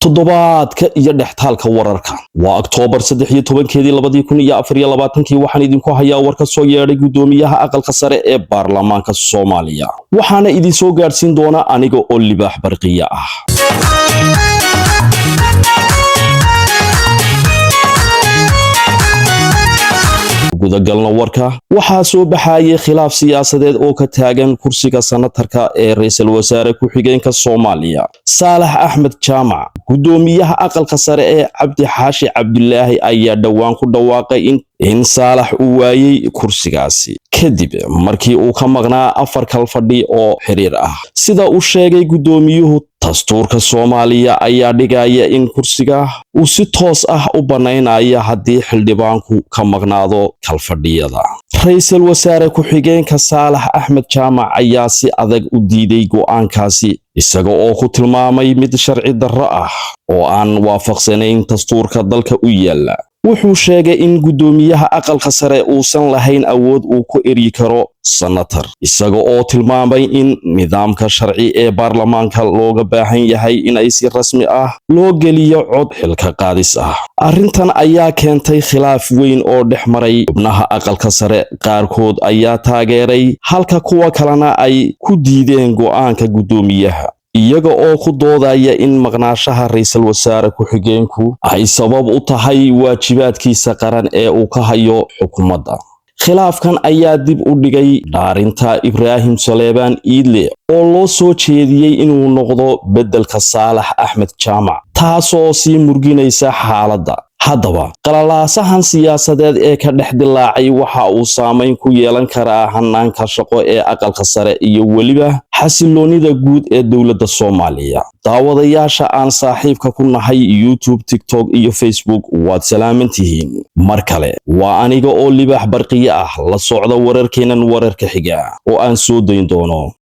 toddobaadka iyo dhextaalka wararka waa Oktoobar 13 2024 waxaan idinku hayaa war ka soo yeedhay gudoomiyaha aqalka sare ee baarlamaanka Soomaaliya waxaana idin soo gaarsiin doona aniga oo libaax barqiya ah gudagalna warka waxaa soo baxayay khilaaf siyaasadeed oo ka taagan kursiga sanatarka ee ra'iisul wasaare ku xigeenka Soomaaliya Saalax Axmed Jaamac gudoomiyaha aqalka sare ee Cabdi Xaashi Cabdulaahi ayaa dhawaan ku dhawaaqay in Saalax uu waayay kursigaasi kadib markii uu ka maqnaa 4 kal fadhi oo xiriir ah sida uu sheegay gudoomiyuhu dastuurka Soomaaliya ayaa dhigaya in kursiga uu si toos ah u banaynayo haddii xildhibaanku ka maqnaado kalfadhiyada ra'iisul wasaare ku xigeenka Saalax Axmed Jaamac ayaa si adag u diiday go'aankaasi isaga oo ku tilmaamay mid sharci darro ah oo aan waafaqsanayn dastuurka dalka u yaala wuxuu sheegay in gudoomiyaha aqalka sare uusan lahayn awood uu ku eri karo sanatar isaga oo tilmaamay in nidaamka sharci ee baarlamaanka looga baahan yahay in ay si rasmi ah loo geliyo cod xilka qaadis ah arrintan ayaa keentay khilaaf weyn oo dhexmaray xubnaha aqalka sare qaarkood ayaa taageeray halka kuwa kalena ay ku diideen go'aanka gudoomiyaha iyaga oo ku doodaya in maqnaashaha ra'iisul wasaare ku xigeenku ay sabab u tahay waajibaadkiisa qaran ee uu ka hayo xukuumadda khilaafkan ayaa dib u dhigay dhaarinta Ibraahim Saleebaan Iidle oo loo soo jeediyay inuu noqdo beddelka Saalax Axmed Jaamac taasoo sii murginaysa xaaladda haddaba qalalaasahan siyaasadeed ee ka dhex dilaacay waxa uu saameyn ku yeelan karaa hanaanka shaqo ee aqalka sare iyo weliba xasiloonida guud ee dowladda Soomaaliya daawadayaasha aan saaxiibka ku nahay YouTube TikTok iyo Facebook waad salaamantihiin mar kale waa aniga oo libaax barqiya ah la socda wararkeenan wararka xiga oo aan soo dayn doono